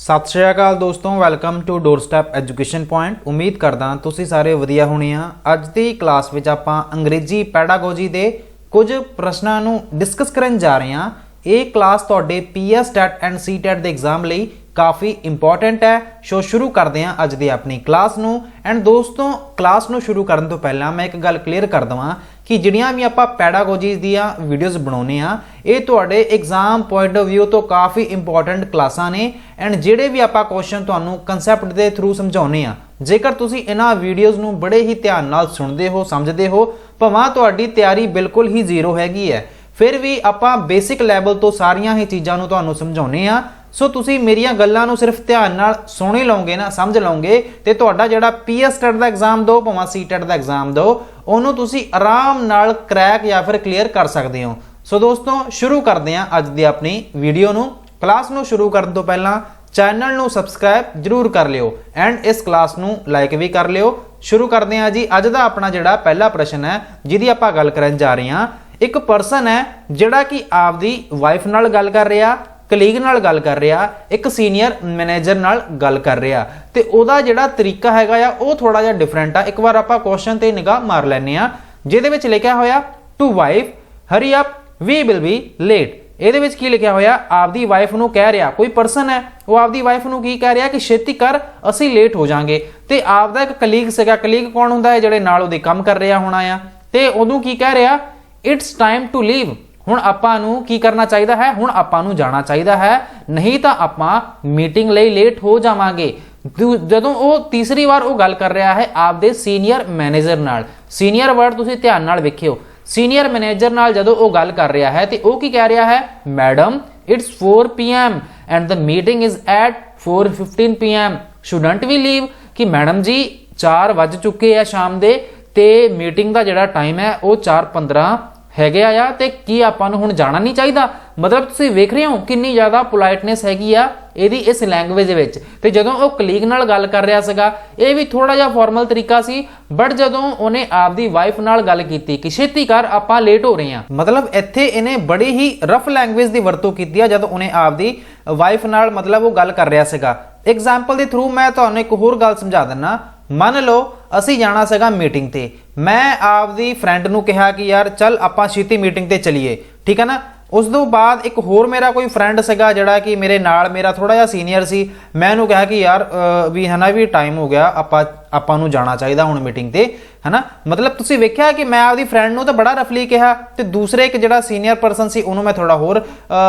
सत श्री अकाल दोस्तों, welcome to doorstep education point. उम्मीद करदा तुसीं सारे वधिया होने आ। अज दी क्लास विच आपां अंग्रेजी पैडागोजी दे कुछ प्रश्नां नूं डिस्कस करन जा रहे हां। ये क्लास तुहाडे PS TET and C TET दे एग्जाम लई काफ़ी इंपॉर्टेंट है। सो शुरू करते हैं अज दी अपनी क्लास नूं। एंड दोस्तों, क्लास नूं शुरू करन तो पहला मैं एक गल क्लीयर कर दवां कि जिहड़ियां भी आपां पैडागोजी दियां वीडियोज़ बनाउने आ, ये तुहाडे एग्जाम पॉइंट ऑफ व्यू तो काफ़ी इंपॉर्टेंट क्लासां ने। एंड जिहड़े भी आपां क्वेश्चन तुहानूं कंसैप्ट दे थ्रू समझाउने आ, जेकर तुसीं इन्हां वीडियोज़ नूं बड़े ही ध्यान नाल सुणदे हो, समझदे हो, भावां तुहाडी तैयारी बिल्कुल ही जीरो हैगी है, फिर भी आपां बेसिक लैवल तो सारियां ही चीज़ां नूं तुहानूं समझाउने आ। सो तुसी मेरिया गल्लां नूं सिर्फ ध्यान नाल सुण ही लओगे ना, समझ लओगे, तो तुहाडा जिहड़ा PS टैट दा एग्जाम दो, भावें C टैट दा एग्जाम दो, उहनूं तुसी आराम नाल क्रैक या फिर क्लीयर कर सकते हो। सो दोस्तों, शुरू करते हैं अज दी अपनी वीडियो नूं। क्लास नूं शुरू करन तो पहला चैनल नूं सबसक्राइब जरूर कर लियो एंड इस क्लास नूं लाइक भी कर लियो। शुरू करते हैं जी। अज दा अपना जिहड़ा पहला प्रश्न है जिहदी आपां गल करन जा रहे हां। एक परसन है जिहड़ा कि आपदी वाइफ नाल गल कर रहा, कलीग नाल गल कर रहा, एक सीनियर मैनेजर नाल गल कर रहा, ते ओदा जिहड़ा तरीका हैगा आ वो थोड़ा जिहा डिफरेंट आ। एक बार आपां क्वेश्चन ते निगाह मार लैने आ, जिहदे विच लिखिया होया to wife hurry up we will be late. ਇਹਦੇ ਵਿੱਚ ਕੀ ਲਿਖਿਆ ਹੋਇਆ, ਆਪਦੀ ਵਾਈਫ ਨੂੰ ਕਹਿ ਰਿਹਾ, ਕੋਈ ਪਰਸਨ ਹੈ ਉਹ ਆਪਦੀ ਵਾਈਫ ਨੂੰ ਕੀ ਕਹਿ ਰਿਹਾ ਕਿ ਛੇਤੀ ਕਰ ਅਸੀਂ ਲੇਟ ਹੋ ਜਾਾਂਗੇ। ਤੇ ਆਪਦਾ ਇੱਕ ਕਲੀਗ ਸੀਗਾ, ਕਲੀਗ ਕੌਣ ਹੁੰਦਾ ਹੈ, ਜਿਹੜੇ ਨਾਲ ਉਹਦੇ ਕੰਮ ਕਰ ਰਿਹਾ ਹੋਣਾ ਆ, ਤੇ ਉਹਨੂੰ ਕੀ ਕਹਿ ਰਿਹਾ, ਇਟਸ ਟਾਈਮ ਟੂ ਲੀਵ। ਹੁਣ ਆਪਾਂ ਨੂੰ ਕੀ ਕਰਨਾ ਚਾਹੀਦਾ ਹੈ, ਹੁਣ ਆਪਾਂ ਨੂੰ ਜਾਣਾ ਚਾਹੀਦਾ ਹੈ, ਨਹੀਂ ਤਾਂ ਆਪਾਂ ਮੀਟਿੰਗ ਲਈ ਲੇਟ ਹੋ ਜਾਵਾਂਗੇ। ਜਦੋਂ ਉਹ ਤੀਸਰੀ ਵਾਰ ਉਹ ਗੱਲ ਕਰ ਰਿਹਾ ਹੈ ਆਪਦੇ ਸੀਨੀਅਰ ਮੈਨੇਜਰ ਨਾਲ, ਸੀਨੀਅਰ ਵਰਡ ਤੁਸੀਂ ਧਿਆਨ ਨਾਲ ਵੇਖਿਓ, सीनियर मैनेजर नाल जदों वो गल कर रहा है तो वह की कह रहा है, madam it's 4 PM and the meeting is at 4:15 PM, shouldn't we leave. कि मैडम जी 4 वज चुके हैं शाम दे ते मीटिंग का जिहड़ा टाइम है वो 4:15 हैगे आ, ते की आपां नूं हुण जाना नहीं चाहिए। मतलब तुसीं वेख रहे हो कितनी ज़्यादा पोलाइटनेस हैगी आ ਇਹਦੀ इस लैंगुएज विच। ते जदों वो कलीग नाल गल कर रहा सीगा, ये भी थोड़ा जिहा फॉर्मल तरीका सी, बट जदों उहने आपदी वाइफ नाल गल कीती कि छेती कर आपां लेट हो रहे हैं, मतलब इत्थे इहने बड़ी ही रफ लैंगुएज की वरतों कीती आ जदों उहने आपदी वाइफ नाल मतलब वो गल कर रहा सीगा। एग्जाम्पल के थ्रू मैं तुहानूं एक होर गल समझा दिना। मन लो असी जाना सीगा मीटिंग ते, मैं आपदी फ्रेंड नूं कहा कि यार चल आपां छेती मीटिंग ते चलीए, ठीक है ना। उस तो बाद एक होर मेरा कोई फ्रेंड सीगा जिहड़ा कि मेरे नाल मेरा थोड़ा जिहा सीनियर सी, मैं उहनूं कहा कि यार भी है ना भी टाइम हो गया, आपां नूं जाना चाहिए हुण मीटिंग ते, है ना। मतलब तुसीं वेख्या कि मैं आपदी फ्रेंड नूं तो बड़ा रफली कहा, तो दूसरे एक जिहड़ा सीनियर परसन सी उहनूं मैं थोड़ा होर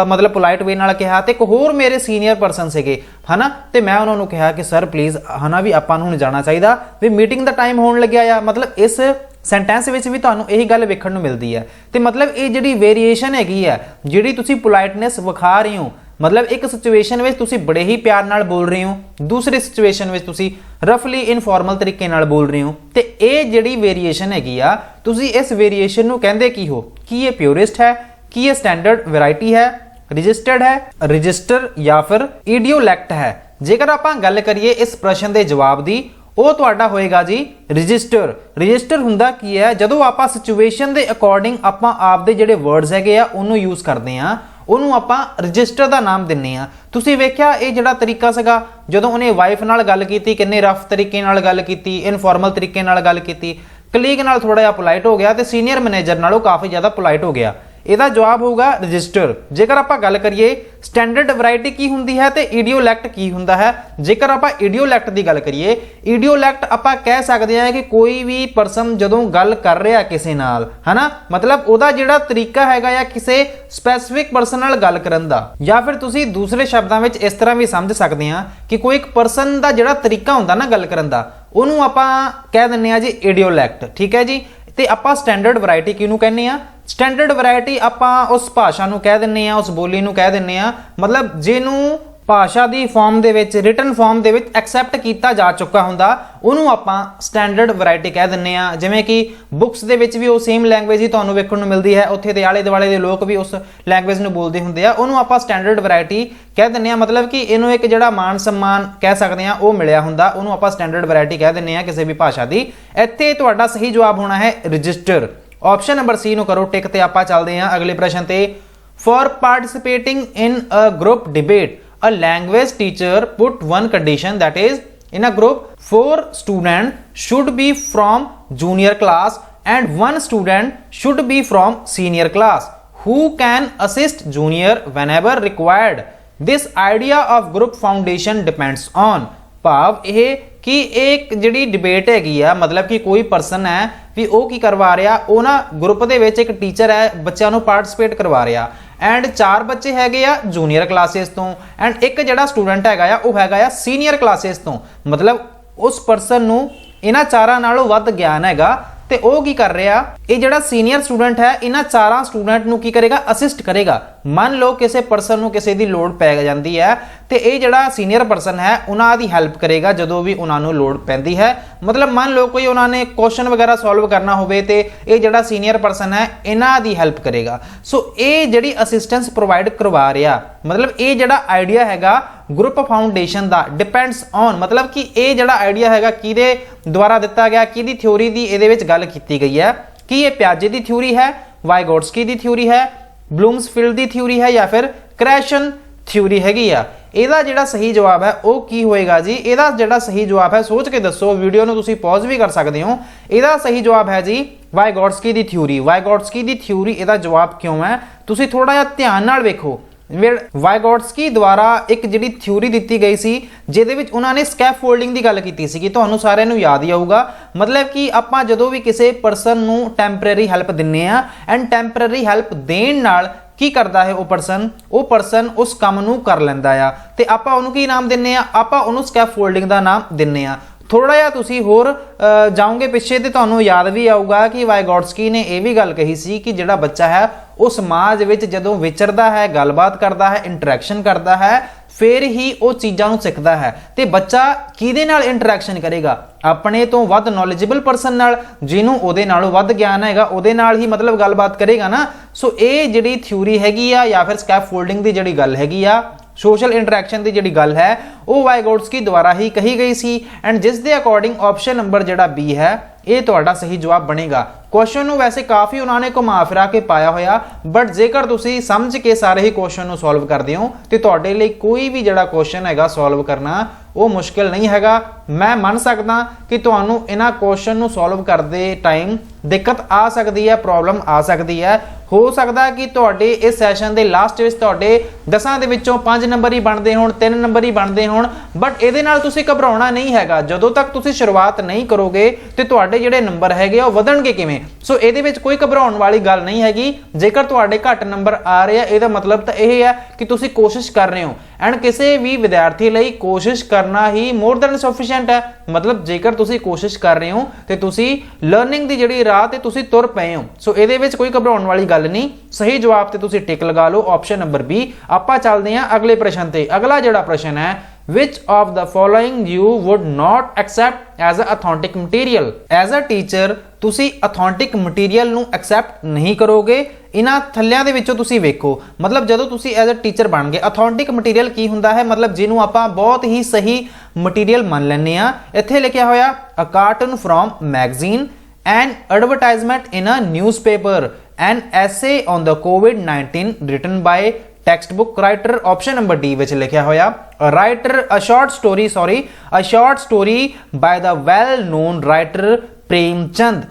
मतलब पोलाइट वे नाल कहा, तो एक होर मेरे सीनियर परसन सीगे, है ना। तो मैं उन्होंने कहा कि सर प्लीज़ है ना भी आपां नूं हुण जाना चाहिए भी मीटिंग का टाइम होण लग्या आ। मतलब इस सेंटेंस विच भी तुहानूं यही गल वेखण नूं मिलदी है। तो मतलब ये जिहड़ी वेरीएशन हैगी है, जिहड़ी तुसीं पोलाइटनेस विखा रहे हो, मतलब एक सिचुएशन में तुसीं बड़े ही प्यार नाल बोल रहे हो, दूसरी सिचुएशन में तुसीं रफली इनफॉर्मल तरीके नाल बोल रहे हो, तो ये जिहड़ी वेरीएशन हैगी आ, तुसीं इस वेरीएशन नूं कहंदे की हो, कि ये प्योरिस्ट है, कि ये स्टैंडर्ड वैरायटी है, रजिस्टर्ड है, रजिस्टर या फिर इडियोलैक्ट है। जेकर आपां गल करिए इस प्रश्न के जवाब की, वो तुहाडा होएगा जी रजिस्टर। रजिस्टर हुंदा की है, जदों आपां सिचुएशन के अकॉर्डिंग आपां आपदे जिहड़े वर्ड्स हैगे आ उहनूं यूज़ करदे आ, उहनूं आपां रजिस्टर दा नाम दिंने आ। तुसीं वेख्या ये जिहड़ा तरीका सीगा, जदों उहने वाइफ नाल गल कीती किन्ने रफ तरीके नाल गल कीती, इनफॉर्मल तरीके नाल गल कीती, कलीग नाल थोड़ा जिहा पोलाइट हो गया, तो सीनियर मैनेजर नालों काफ़ी ज़्यादा पोलाइट हो गया। ਇਹਦਾ जवाब होगा रजिस्टर। जेकर आप गल करिए स्टैंडर्ड वैरायटी की हुंदी है तो इडियोलैक्ट की हुंदा है। जेकर आप इडियोलैक्ट की गल करिए, इडियोलैक्ट आप कह सकते हैं कि कोई भी परसन जदों गल कर रहा किसी नाल, है ना, मतलब ਉਹਦਾ ਜਿਹੜਾ तरीका हैगा या किसी स्पैसिफिक परसन नाल गल करन दा, या फिर तुसीं दूसरे शब्दों में इस तरह भी समझ सकते हैं कि कोई एक परसन का जिहड़ा तरीका हुंदा ना गल करन दा, ਉਹਨੂੰ ਆਪਾਂ कह दिंने जी इडियोलैक्ट, ठीक है जी। तो आपां स्टैंडर्ड वैरायटी किहनूं कहने आ, स्टैंडर्ड वैरायटी आपां उस भाषा नूं कह दिंने आ, उस बोली नूं कह दिंने आ, मतलब जिहनूं भाषा की फॉर्म दे विच रिटन फॉर्म दे विच एक्सैप्ट किया जा चुका हुंदा, उहनूं आपां स्टैंडर्ड वैरायटी कह दिंने आ। जिवें कि बुक्स दे विच भी वो सेम लैंगुएज ही तुहानूं वेखण नूं मिलदी है, उत्थे दे आले दुआले दे लोग भी उस लैंगुएज नूं बोलदे हुंदे आ, उहनूं आपां स्टैंडर्ड वैरायटी कह दिंने आ। मतलब कि इहनूं एक जिहड़ा मान सम्मान कह सकदे आ वो मिलिया हुंदा, उहनूं आपां स्टैंडर्ड वैरायटी कह दिंने आ किसी भी भाषा दी। इत्थे तुहाडा सही जवाब होना है रजिस्टर। ऑप्शन नंबर सी नूं करो टिक, ते आपां चलदे हां अगले प्रश्न ते। For participating in a group debate a language teacher put one condition, that is in a group 4 students should be from junior class and 1 student should be from senior class who can assist junior whenever required. This idea of group foundation depends on, ਭਾਵ ਇਹ ਕਿ ਇੱਕ ਜਿਹੜੀ debate ਹੈਗੀ ਆ, ਮਤਲਬ ਕਿ ਕੋਈ ਪਰਸਨ ਹੈ ਵੀ ਉਹ ਕੀ ਕਰਵਾ ਰਿਹਾ, ਉਹ ਨਾ ਗਰੁੱਪ ਦੇ ਵਿੱਚ ਇੱਕ ਟੀਚਰ ਹੈ ਬੱਚਿਆਂ ਨੂੰ ਪਾਰਟਿਸਿਪੇਟ ਕਰਵਾ ਰਿਹਾ ਐਂਡ 4 ਬੱਚੇ ਹੈਗੇ ਆ ਜੂਨੀਅਰ ਕਲਾਸਿਸ ਤੋਂ ਐਂਡ ਇੱਕ ਜਿਹੜਾ ਸਟੂਡੈਂਟ ਹੈਗਾ ਆ ਉਹ ਹੈਗਾ ਆ ਸੀਨੀਅਰ ਕਲਾਸਿਸ ਤੋਂ। ਮਤਲਬ ਉਸ ਪਰਸਨ ਨੂੰ ਇਹਨਾਂ ਚਾਰਾਂ ਨਾਲੋਂ ਵੱਧ ਗਿਆਨ ਹੈਗਾ ਤੇ ਉਹ ਕੀ ਕਰ ਰਿਹਾ, ਇਹ ਜਿਹੜਾ ਸੀਨੀਅਰ ਸਟੂਡੈਂਟ ਹੈ ਇਹਨਾਂ ਚਾਰਾਂ ਸਟੂਡੈਂਟ ਨੂੰ ਕੀ ਕਰੇਗਾ, ਅਸਿਸਟ ਕਰੇਗਾ। ਮੰਨ ਲਓ ਕਿਸੇ ਪਰਸਨ ਨੂੰ ਕਿਸੇ ਦੀ ਲੋੜ ਪੈ ਜਾਂਦੀ ਹੈ ਤੇ ਇਹ ਜਿਹੜਾ ਸੀਨੀਅਰ ਪਰਸਨ ਹੈ ਉਹਨਾਂ ਦੀ ਹੈਲਪ ਕਰੇਗਾ ਜਦੋਂ ਵੀ ਉਹਨਾਂ ਨੂੰ ਲੋੜ ਪੈਂਦੀ ਹੈ। ਮਤਲਬ ਮੰਨ ਲਓ ਕੋਈ ਉਹਨਾਂ ਨੇ ਕੁਐਸਚਨ ਵਗੈਰਾ ਸੋਲਵ ਕਰਨਾ ਹੋਵੇ ਤੇ ਇਹ ਜਿਹੜਾ ਸੀਨੀਅਰ ਪਰਸਨ ਹੈ ਇਹਨਾਂ ਦੀ ਹੈਲਪ ਕਰੇਗਾ। ਸੋ ਇਹ ਜਿਹੜੀ ਅਸਿਸਟੈਂਸ ਪ੍ਰੋਵਾਈਡ ਕਰਵਾ ਰਿਹਾ, ਮਤਲਬ ਇਹ ਜਿਹੜਾ ਆਈਡੀਆ ਹੈਗਾ group foundation the depends on, ਮਤਲਬ ਕਿ ਇਹ ਜਿਹੜਾ ਆਈਡੀਆ ਹੈਗਾ ਕਿਹਦੇ ਦੁਆਰਾ ਦਿੱਤਾ ਗਿਆ, ਕਿਹਦੀ ਥਿਊਰੀ ਦੀ ਇਹਦੇ ਵਿੱਚ ਗੱਲ ਕੀਤੀ ਗਈ ਹੈ। ਕੀ ਇਹ ਪਿਆਜੇ ਦੀ ਥਿਊਰੀ ਹੈ, ਵਾਈਗੋਟਸਕੀ ਦੀ ਥਿਊਰੀ ਹੈ, ਬਲੂਮਸਫੀਲਡ ਦੀ ਥਿਊਰੀ ਹੈ ਜਾਂ ਫਿਰ ਕ੍ਰੈਸ਼ਨ ਥਿਊਰੀ ਹੈਗੀ ਆ। ਇਹਦਾ ਜਿਹੜਾ ਸਹੀ ਜਵਾਬ ਹੈ ਉਹ ਕੀ ਹੋਏਗਾ ਜੀ, ਇਹਦਾ ਜਿਹੜਾ ਸਹੀ ਜਵਾਬ ਹੈ ਸੋਚ ਕੇ ਦੱਸੋ, ਵੀਡੀਓ ਨੂੰ ਤੁਸੀਂ ਪੌਜ਼ ਵੀ ਕਰ ਸਕਦੇ ਹੋ। ਇਹਦਾ ਸਹੀ ਜਵਾਬ ਹੈ ਜੀ ਵਾਈਗੋਟਸਕੀ ਦੀ ਥਿਊਰੀ। ਵਾਈਗੋਟਸਕੀ ਦੀ ਥਿਊਰੀ ਇਹਦਾ ਜਵਾਬ ਕਿਉਂ ਹੈ, ਤੁਸੀਂ ਥੋੜਾ ਜਿਹਾ ਧਿਆਨ ਨਾਲ ਵੇਖੋ। ਵਾਈਗੋਟਸਕੀ ਦੁਆਰਾ ਇੱਕ ਜਿਹੜੀ ਥਿਊਰੀ ਦਿੱਤੀ ਗਈ ਸੀ ਜਿਹਦੇ ਵਿੱਚ ਉਹਨਾਂ ਨੇ ਸਕੈਫੋਲਡਿੰਗ ਦੀ ਗੱਲ ਕੀਤੀ ਸੀ, ਤੁਹਾਨੂੰ ਸਾਰਿਆਂ ਨੂੰ ਯਾਦ ਹੀ ਆਊਗਾ। ਮਤਲਬ ਕਿ ਆਪਾਂ ਜਦੋਂ ਵੀ ਕਿਸੇ ਪਰਸਨ ਨੂੰ ਟੈਂਪਰੇਰੀ ਹੈਲਪ ਦਿੰਨੇ ਆ ਐਂਡ ਟੈਂਪਰੇਰੀ ਹੈਲਪ ਦੇਣ ਨਾਲ ਕੀ ਕਰਦਾ ਹੈ ਉਹ ਪਰਸਨ ਉਸ ਕੰਮ ਨੂੰ ਕਰ ਲੈਂਦਾ ਆ ਤੇ ਆਪਾਂ ਉਹਨੂੰ ਕੀ ਨਾਮ ਦਿੰਨੇ ਆ, ਆਪਾਂ ਉਹਨੂੰ ਸਕੈਫੋਲਡਿੰਗ ਦਾ ਨਾਮ ਦਿੰਨੇ ਆ। ਥੋੜਾ ਜਿਹਾ ਤੁਸੀਂ ਹੋਰ ਜਾਓਗੇ ਪਿੱਛੇ ਤੇ ਤੁਹਾਨੂੰ ਯਾਦ ਵੀ ਆਊਗਾ ਕਿ ਵਾਈਗੋਟਸਕੀ ਨੇ ਇਹ ਵੀ ਗੱਲ ਕਹੀ ਸੀ ਕਿ ਜਿਹੜਾ ਬੱਚਾ ਹੈ ਉਹ ਸਮਾਜ ਵਿੱਚ ਜਦੋਂ ਵਿਚਰਦਾ ਹੈ, ਗੱਲਬਾਤ ਕਰਦਾ ਹੈ, ਇੰਟਰੈਕਸ਼ਨ ਕਰਦਾ ਹੈ, ਫਿਰ ਹੀ ਉਹ ਚੀਜ਼ਾਂ ਨੂੰ ਸਿੱਖਦਾ ਹੈ। ਤੇ ਬੱਚਾ ਕਿਹਦੇ ਨਾਲ ਇੰਟਰੈਕਸ਼ਨ ਕਰੇਗਾ, ਆਪਣੇ ਤੋਂ ਵੱਧ ਨੌਲੇਜੇਬਲ ਪਰਸਨ ਨਾਲ, ਜਿਹਨੂੰ ਉਹਦੇ ਨਾਲੋਂ ਵੱਧ ਗਿਆਨ ਹੈਗਾ ਉਹਦੇ ਨਾਲ ਹੀ ਮਤਲਬ ਗੱਲਬਾਤ ਕਰੇਗਾ ਨਾ। ਸੋ ਇਹ ਜਿਹੜੀ ਥਿਊਰੀ ਹੈਗੀ ਆ ਜਾਂ ਫਿਰ ਸਕੈਫੋਲਡਿੰਗ ਦੀ ਜਿਹੜੀ ਗੱਲ ਹੈਗੀ ਆ, ਸੋਸ਼ਲ ਇੰਟਰੈਕਸ਼ਨ ਦੀ ਜਿਹੜੀ ਗੱਲ ਹੈ ਉਹ ਵਾਈਗੋਟਸਕੀ ਦੁਆਰਾ ਹੀ ਕਹੀ ਗਈ ਸੀ ਐਂਡ ਜਿਸ ਦੇ ਅਕੋਰਡਿੰਗ ਆਪਸ਼ਨ ਨੰਬਰ ਜਿਹੜਾ ਬੀ ਹੈ ਇਹ ਤੁਹਾਡਾ ਸਹੀ ਜਵਾਬ ਬਣੇਗਾ। ਕੁਐਸਚਨ ਨੂੰ ਵੈਸੇ ਕਾਫੀ ਉਹਨਾਂ ਨੇ ਘੁਮਾ ਫਿਰਾ ਕੇ ਪਾਇਆ ਹੋਇਆ, ਬਟ ਜੇਕਰ ਤੁਸੀਂ ਸਮਝ ਕੇ ਸਾਰੇ ਹੀ ਕੁਐਸਚਨ ਨੂੰ ਸੋਲਵ ਕਰਦੇ ਹੋ ਤੇ ਤੁਹਾਡੇ ਲਈ ਕੋਈ ਵੀ ਜਿਹੜਾ ਕੁਐਸਚਨ ਹੈਗਾ ਸੋਲਵ ਕਰਨਾ ਉਹ ਮੁਸ਼ਕਿਲ ਨਹੀਂ ਹੈਗਾ। ਮੈਂ ਮੰਨ ਸਕਦਾ ਕਿ ਤੁਹਾਨੂੰ ਇਹਨਾਂ ਕੁਐਸਚਨ ਨੂੰ ਸੋਲਵ ਕਰਦੇ ਟਾਈਮ ਦਿੱਕਤ ਆ ਸਕਦੀ ਹੈ, ਪ੍ਰੋਬਲਮ ਆ ਸਕਦੀ ਹੈ। ਹੋ ਸਕਦਾ ਕਿ ਤੁਹਾਡੇ ਇਸ ਸੈਸ਼ਨ ਦੇ ਲਾਸਟ ਵਿੱਚ ਤੁਹਾਡੇ 10 ਦੇ ਵਿੱਚੋਂ 5 ਨੰਬਰ ਹੀ ਬਣਦੇ ਹੋਣ, 3 ਨੰਬਰ ਹੀ ਬਣਦੇ ਹੋਣ, ਬਟ ਇਹਦੇ ਨਾਲ ਤੁਸੀਂ ਘਬਰਾਉਣਾ ਨਹੀਂ ਹੈਗਾ। ਜਦੋਂ ਤੱਕ ਤੁਸੀਂ ਸ਼ੁਰੂਆਤ ਨਹੀਂ ਕਰੋਗੇ ਤੇ ਤੁਹਾਡੇ ਜਿਹੜੇ ਨੰਬਰ ਹੈਗੇ ਉਹ ਵਧਣਗੇ ਕਿਵੇਂ। ਸੋ ਇਹਦੇ ਵਿੱਚ ਕੋਈ ਘਬਰਾਉਣ ਵਾਲੀ ਗੱਲ ਨਹੀਂ ਹੈਗੀ। ਜੇਕਰ ਤੁਹਾਡੇ ਘੱਟ ਨੰਬਰ ਆ ਰਹੇ ਆ ਇਹਦਾ ਮਤਲਬ ਤਾਂ ਇਹ ਹੈ ਕਿ ਤੁਸੀਂ ਕੋਸ਼ਿਸ਼ ਕਰ ਰਹੇ ਹੋ ਐਂਡ ਕਿਸੇ ਵੀ ਵਿਦਿਆਰਥੀ ਲਈ ਕੋਸ਼ਿਸ਼ ਕਰਨਾ ਹੀ ਮੋਰ ਦੈਨ ਸਫੀਸ਼ੀਐਂਟ ਹੈ। ਮਤਲਬ ਜੇਕਰ ਤੁਸੀਂ ਕੋਸ਼ਿਸ਼ ਕਰ ਰਹੇ ਹੋ ਤੇ ਤੁਸੀਂ ਲਰਨਿੰਗ ਦੀ ਜਿਹੜੀ ਰਾਹ ਤੇ ਤੁਸੀਂ ਤੁਰ ਪਏ ਹੋ। ਸੋ ਇਹਦੇ ਵਿੱਚ ਕੋਈ ਘਬਰਾਉਣ ਵਾਲੀ ਗੱਲ ਨਹੀਂ। ਸਹੀ ਜਵਾਬ ਤੇ ਤੁਸੀਂ ਟਿਕ ਲਗਾ ਲਓ, ਆਪਸ਼ਨ ਨੰਬਰ ਬੀ। ਆਪਾਂ ਚੱਲਦੇ ਹਾਂ ਅਗਲੇ ਪ੍ਰਸ਼ਨ ਤੇ। ਅਗਲਾ ਜਿਹੜਾ ਪ੍ਰਸ਼ਨ ਹੈ, which of the following you would not accept as a authentic material? as a teacher ਤੁਸੀਂ authentic material ਨੂੰ accept ਨਹੀਂ ਕਰੋਗੇ। ਇਹਨਾਂ ਥੱਲਿਆਂ ਦੇ ਵਿੱਚੋਂ ਤੁਸੀਂ ਵੇਖੋ, ਮਤਲਬ ਜਦੋਂ ਤੁਸੀਂ as a teacher ਬਣ ਗਏ, authentic material ਕੀ ਹੁੰਦਾ ਹੈ, ਮਤਲਬ ਜਿਹਨੂੰ ਆਪਾਂ ਬਹੁਤ ਹੀ ਸਹੀ ਮਟੀਰੀਅਲ ਮੰਨ ਲੈਂਦੇ ਆ। ਇੱਥੇ ਲਿਖਿਆ ਹੋਇਆ a cartoon from magazine, an advertisement in a newspaper, an essay on the COVID-19 written by text book writer. Option number D ਵਿੱਚ ਲਿਖਿਆ ਹੋਇਆ writer a short story by the well known writer Premchand.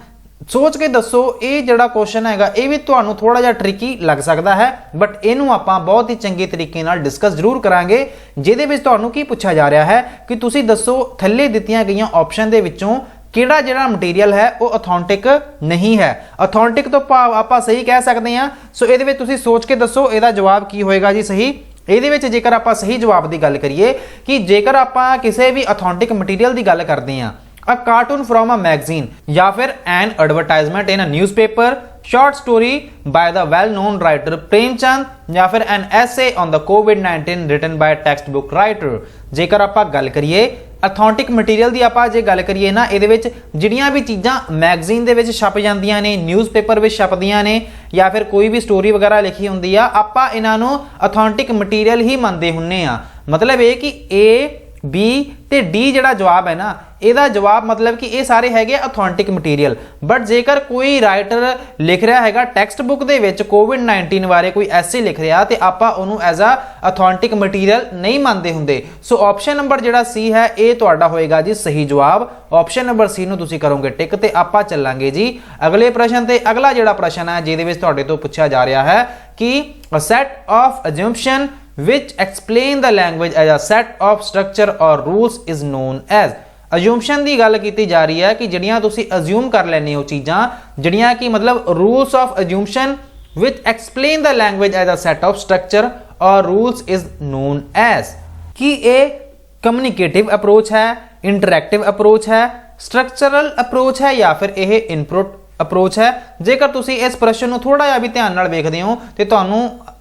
ਸੋਚ ਕੇ ਦੱਸੋ, ਇਹ ਜਿਹੜਾ question ਹੈਗਾ ਇਹ ਵੀ ਤੁਹਾਨੂੰ ਥੋੜਾ ਜਿਹਾ ਟ੍ਰਿਕੀ ਲੱਗ ਸਕਦਾ ਹੈ, ਬਟ ਇਹਨੂੰ ਆਪਾਂ ਬਹੁਤ ਹੀ ਚੰਗੇ ਤਰੀਕੇ ਨਾਲ ਡਿਸਕਸ ਜ਼ਰੂਰ ਕਰਾਂਗੇ। ਜਿਹਦੇ ਵਿੱਚ ਤੁਹਾਨੂੰ ਕੀ ਪੁੱਛਿਆ ਜਾ ਰਿਹਾ ਹੈ ਕਿ ਤੁਸੀਂ ਦੱਸੋ ਥੱਲੇ ਦਿੱਤੀਆਂ ਗਈਆਂ ਆਪਸ਼ਨ ਦੇ ਵਿੱਚੋਂ ਕਿਹੜਾ ਜਿਹੜਾ ਮਟੀਰੀਅਲ ਹੈ ਉਹ ਅਥੈਂਟਿਕ ਨਹੀਂ ਹੈ। ਅਥੈਂਟਿਕ ਤੋਂ ਭਾਵ ਆਪਾਂ ਸਹੀ ਕਹਿ ਸਕਦੇ ਹਾਂ। ਸੋ ਇਹਦੇ ਵਿੱਚ ਤੁਸੀਂ ਸੋਚ ਕੇ ਦੱਸੋ ਇਹਦਾ ਜਵਾਬ ਕੀ ਹੋਏਗਾ ਜੀ ਸਹੀ। ਇਹਦੇ ਵਿੱਚ ਜੇਕਰ ਆਪਾਂ ਸਹੀ ਜਵਾਬ ਦੀ ਗੱਲ ਕਰੀਏ ਕਿ ਜੇਕਰ ਆਪਾਂ ਕਿਸੇ ਵੀ ਅਥੈਂਟਿਕ ਮਟੀਰੀਅਲ ਦੀ ਗੱਲ ਕਰਦੇ ਹਾਂ, a cartoon from a magazine ਜਾਂ ਫਿਰ an advertisement in a newspaper, short story by the well known writer Premchand ਜਾਂ ਫਿਰ an essay on the COVID-19 written by textbook writer। ਜੇਕਰ ਆਪਾਂ ਗੱਲ ਕਰੀਏ ਅਥੈਂਟਿਕ ਮਟੀਰੀਅਲ ਦੀ, ਆਪਾਂ ਜੇ ਗੱਲ ਕਰੀਏ ਨਾ, ਇਹਦੇ ਵਿੱਚ ਜਿਹੜੀਆਂ ਵੀ ਚੀਜ਼ਾਂ ਮੈਗਜ਼ੀਨ ਦੇ ਵਿੱਚ ਛਪ ਜਾਂਦੀਆਂ ਨੇ, ਨਿਊਜ਼ਪੇਪਰ ਵਿੱਚ ਛਪਦੀਆਂ ਨੇ ਜਾਂ ਫਿਰ ਕੋਈ ਵੀ ਸਟੋਰੀ ਵਗੈਰਾ ਲਿਖੀ ਹੁੰਦੀ ਆ, ਆਪਾਂ ਇਹਨਾਂ ਨੂੰ ਅਥੈਂਟਿਕ ਮਟੀਰੀਅਲ ਹੀ ਮੰਨਦੇ ਹੁੰਨੇ ਆ। ਮਤਲਬ ਇਹ ਕਿ ਇਹ बी ते डी जिहड़ा जवाब है ना, ਇਹਦਾ जवाब मतलब कि ये सारे हैगे ऑथेंटिक मटीरियल। बट जेकर कोई राइटर लिख रहा हैगा टैक्सट बुक दे विच कोविड-19 बारे कोई ऐसे लिख रहा ते आपां ਉਹਨੂੰ एज अ ऑथेंटिक मटीरियल नहीं मानते हुंदे। सो ऑप्शन नंबर जिहड़ा सी है ये तुहाडा होएगा जी सही जवाब। ऑप्शन नंबर सी ਨੂੰ ਤੁਸੀਂ ਕਰੋਗੇ ਟਿਕ ਤੇ ਆਪਾਂ ਚੱਲਾਂਗੇ ਜੀ अगले प्रश्न ਤੇ। अगला जिहड़ा प्रश्न है ਜਿਹਦੇ ਵਿੱਚ ਤੁਹਾਡੇ ਤੋਂ ਪੁੱਛਿਆ ਜਾ ਰਿਹਾ ਹੈ कि a set of assumption which explain the language as a set of structure or rules is known as। assumption ਦੀ ਗੱਲ ਕੀਤੀ ਜਾ ਰਹੀ ਹੈ कि ਜਿਹੜੀਆਂ ਤੁਸੀਂ assume ਕਰ ਲੈਣੇ ਹੋ ਚੀਜ਼ਾਂ ਜਿਹੜੀਆਂ कि मतलब rules of assumption which explain the language as a set of structure or rules is known as। कि ये communicative approach है, interactive approach है, structural approach है या फिर यह input अप्रोच है। जेकर तुसी इस प्रश्न ਨੂੰ थोड़ा ਜਿਹਾ भी ध्यान ਨਾਲ ਵੇਖਦੇ ਹੋ ਤੇ ਤੁਹਾਨੂੰ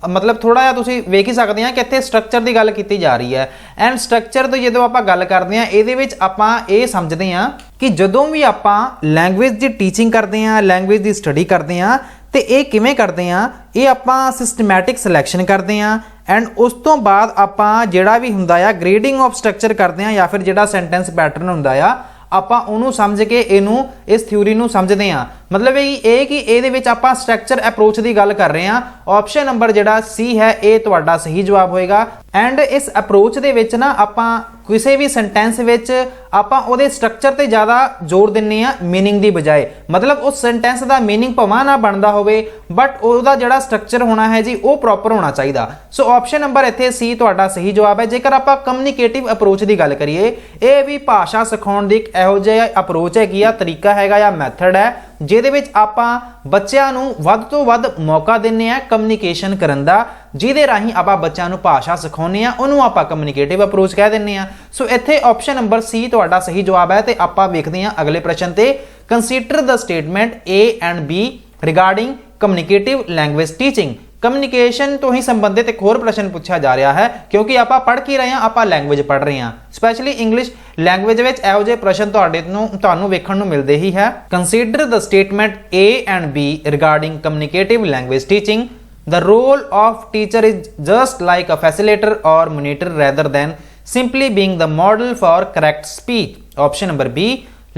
मतलब थोड़ा ਜਿਹਾ ਤੁਸੀਂ ਵੇਖ ਹੀ ਸਕਦੇ ਆ कि ਇੱਥੇ ਸਟਰਕਚਰ ਦੀ ਗੱਲ ਕੀਤੀ ਜਾ ਰਹੀ ਹੈ। ਐਂਡ ਸਟਰਕਚਰ ਤੋਂ ਜਦੋਂ ਆਪਾਂ ਗੱਲ ਕਰਦੇ ਆ ਇਹਦੇ ਵਿੱਚ ਆਪਾਂ ਇਹ ਸਮਝਦੇ ਆ ਕਿ ਜਦੋਂ ਵੀ ਆਪਾਂ ਲੈਂਗੁਏਜ ਦੀ ਟੀਚਿੰਗ ਕਰਦੇ ਆ, ਲੈਂਗੁਏਜ ਦੀ ਸਟੱਡੀ ਕਰਦੇ ਆ ਤੇ ਇਹ ਕਿਵੇਂ ਕਰਦੇ ਆ, ਇਹ ਆਪਾਂ ਸਿਸਟਮੈਟਿਕ ਸਿਲੈਕਸ਼ਨ ਕਰਦੇ ਆ ਐਂਡ ਉਸ ਤੋਂ ਬਾਅਦ ਆਪਾਂ ਜਿਹੜਾ ਵੀ ਹੁੰਦਾ ਆ ਗ੍ਰੇਡਿੰਗ ਆਫ ਸਟਰਕਚਰ ਕਰਦੇ ਆ ਜਾਂ ਫਿਰ ਜਿਹੜਾ ਸੈਂਟੈਂਸ ਪੈਟਰਨ ਹੁੰਦਾ ਆ ਆਪਾਂ ਉਹਨੂੰ ਸਮਝ ਕੇ ਇਹਨੂੰ ਇਸ ਥਿਊਰੀ ਨੂੰ ਸਮਝਦੇ ਆ। मतलब ये कि ਇਹਦੇ ਵਿੱਚ ਆਪਾਂ ਸਟਰਕਚਰ ਅਪਰੋਚ ਦੀ ਗੱਲ ਕਰ ਰਹੇ ਆ। ਆਪਸ਼ਨ ਨੰਬਰ ਜਿਹੜਾ ਸੀ ਹੈ ਇਹ ਤੁਹਾਡਾ ਸਹੀ ਜਵਾਬ ਹੋਏਗਾ। ਐਂਡ ਇਸ ਅਪਰੋਚ ਦੇ ਵਿੱਚ ਨਾ ਆਪਾਂ ਕਿਸੇ ਵੀ ਸੈਂਟੈਂਸ ਵਿੱਚ ਆਪਾਂ ਉਹਦੇ ਸਟਰਕਚਰ ਤੇ ਜ਼ਿਆਦਾ ਜ਼ੋਰ ਦਿੰਨੇ ਆ मीनिंग ਦੀ ਬਜਾਏ। मतलब ਉਸ ਸੈਂਟੈਂਸ ਦਾ मीनिंग ਭਾਵੇਂ ਨਾ ਬਣਦਾ ਹੋਵੇ ਬਟ ਉਹਦਾ ਜਿਹੜਾ ਸਟਰਕਚਰ ਹੋਣਾ ਹੈ ਜੀ ਉਹ ਪ੍ਰੋਪਰ ਹੋਣਾ ਚਾਹੀਦਾ। ਸੋ ਆਪਸ਼ਨ ਨੰਬਰ ਇੱਥੇ ਸੀ ਤੁਹਾਡਾ ਸਹੀ ਜਵਾਬ ਹੈ। ਜੇਕਰ ਆਪਾਂ ਕਮਿਊਨੀਕੇਟਿਵ ਅਪਰੋਚ ਦੀ ਗੱਲ ਕਰੀਏ ਇਹ ਵੀ ਭਾਸ਼ਾ ਸਿਖਾਉਣ ਦੀ ਇੱਕ ਇਹੋ ਜਿਹਾ ਅਪਰੋਚ ਹੈਗੀ ਆ, ਤਰੀਕਾ ਹੈਗਾ ਜਾਂ ਮੈਥਡ ਹੈ ਜਿਹਦੇ ਵਿੱਚ ਆਪਾਂ ਬੱਚਿਆਂ ਨੂੰ ਵੱਧ ਤੋਂ ਵੱਧ ਮੌਕਾ ਦਿੰਨੇ ਆ ਕਮਿਊਨੀਕੇਸ਼ਨ ਕਰਨ ਦਾ, ਜਿਹਦੇ ਰਾਹੀਂ ਆਪਾਂ ਬੱਚਿਆਂ ਨੂੰ ਭਾਸ਼ਾ ਸਿਖਾਉਂਦੇ ਆ ਉਹਨੂੰ ਆਪਾਂ ਕਮਿਊਨੀਕੇਟਿਵ ਅਪਰੋਚ ਕਹਿ ਦਿੰਨੇ ਆ। ਸੋ ਇੱਥੇ ਆਪਸ਼ਨ ਨੰਬਰ ਸੀ ਤੁਹਾਡਾ ਸਹੀ ਜਵਾਬ ਹੈ। ਤੇ ਆਪਾਂ ਵੇਖਦੇ ਹਾਂ ਅਗਲੇ ਪ੍ਰਸ਼ਨ ਤੇ। Consider the statement A and B regarding communicative language teaching. Communication तो ही संबंधित एक होर प्रश्न पूछा जा रहा है क्योंकि आप पढ़ के रहे हैं, आप लैंग्वेज पढ़ रहे हैं। स्पैशली इंग्लिश लैंग्वेज में ਇਹੋ ਜਿਹੇ प्रश्न ਤੁਹਾਨੂੰ ਵੇਖਣ ਨੂੰ ਮਿਲਦੇ ਹੀ ਹੈ। Consider the statement A and B regarding communicative language teaching। The role of teacher is just like a facilitator or monitor rather than simply being the model for correct speech। Option number B,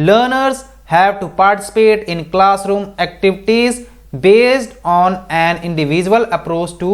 learners have to participate in classroom activities based on an individual approach to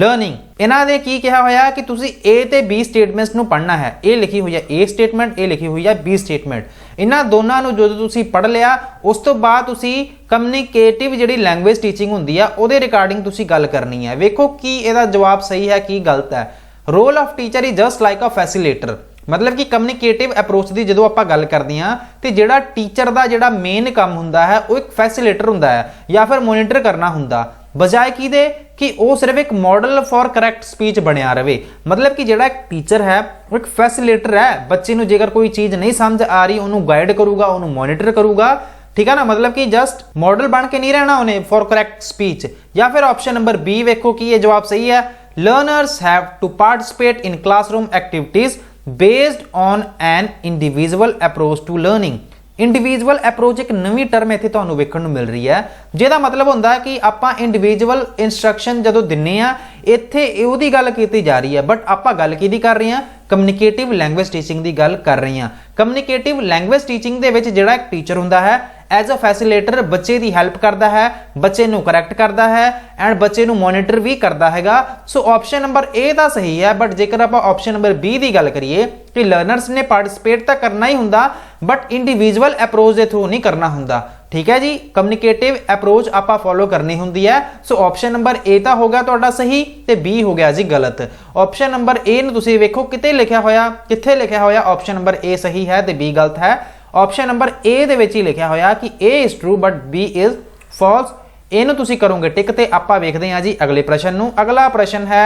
learning। ਇਹਨਾਂ ਦੇ ਕੀ ਕਿਹਾ ਹੋਇਆ ਕਿ ਤੁਸੀਂ A ਤੇ B statements ਨੂੰ ਪੜ੍ਹਨਾ ਹੈ। ਇਹ ਲਿਖੀ ਹੋਈ ਹੈ A ਸਟੇਟਮੈਂਟ, ਇਹ ਲਿਖੀ ਹੋਈ ਹੈ B ਸਟੇਟਮੈਂਟ। ਇਹਨਾਂ ਦੋਨਾਂ ਨੂੰ ਜਦੋਂ ਤੁਸੀਂ ਪੜ੍ਹ ਲਿਆ ਉਸ ਤੋਂ ਬਾਅਦ ਤੁਸੀਂ ਕਮਿਊਨੀਕੇਟਿਵ ਜਿਹੜੀ ਲੈਂਗੁਏਜ ਟੀਚਿੰਗ ਹੁੰਦੀ ਆ ਉਹਦੇ ਰਿਗਾਰਡਿੰਗ ਤੁਸੀਂ ਗੱਲ ਕਰਨੀ ਹੈ। ਵੇਖੋ ਕੀ ਇਹਦਾ ਜਵਾਬ ਸਹੀ ਹੈ ਕੀ ਗਲਤ ਹੈ। Role of teacher is just like a facilitator. मतलब कि कम्युनिकेटिव अप्रोच की जो आप गल करते हैं तो जोड़ा टीचर का जोड़ा मेन काम होंदा है वो एक फैसीलेटर होंदा है या फिर मोनीटर करना होंदा, बजाय की दे कि वो सिर्फ एक मॉडल फॉर करैक्ट स्पीच बनया रहे। मतलब कि जोड़ा एक टीचर है वो एक फैसीलेटर है, बच्चे को जेकर कोई चीज़ नहीं समझ आ रही उन्होंने गाइड करूगा, उन्होंने मोनीटर करूगा, ठीक है ना। मतलब कि जस्ट मॉडल बन के नहीं रहना उन्हें फॉर करैक्ट स्पीच। या फिर ऑप्शन नंबर बी वेखो कि ये जवाब सही है। Learners have to participate in classroom activities based on an individual approach to learning. Individual approach एक नवी टर्म इत्थे तुहानूं वेखण नूं मिल रही है जिहदा मतलब हुंदा है कि आपां इंडिविजुअल इंस्ट्रक्शन जदों दिन्ने आ इत्थे इहदी गल कीती जा रही है, बट आपां गल किहदी कर रहे हैं कम्युनिकेटिव लैंग्वेज टीचिंग की गल कर रहे हैं। कम्युनिकेटिव लैंग्वेज टीचिंग दे विच जिहड़ा एक टीचर हुंदा है एज अ फैसीलेटर बच्चे की हैल्प करता है, बच्चे नूं करैक्ट करता है एंड बच्चे नूं मॉनीटर भी करता हैगा। सो ऑप्शन नंबर ए दा सही है। बट जेकर आप ऑप्शन नंबर बी की गल करिए कि लर्नर्स ने पार्टिसिपेट तो करना ही हुंदा बट इंडिविजुअल अप्रोच के थ्रू नहीं करना हुंदा। ठीक है जी, कम्युनिकेटिव अप्रोच आप फॉलो करनी हुंदी है। सो ऑप्शन नंबर ए तो हो गया तुहाडा सही ते बी हो गया जी गलत। ऑप्शन नंबर ए नूं तुसीं वेखो किते लिखिया होया, कित्थे लिखिया होया ऑप्शन नंबर ए सही है ते बी गलत है। ऑप्शन नंबर ए दे विच ही लिखिया होया कि A is true but B is false. इहनूं तुसीं करोगे टिक ते आपां वेखदे हां जी अगले प्रश्न नूं। अगला प्रश्न है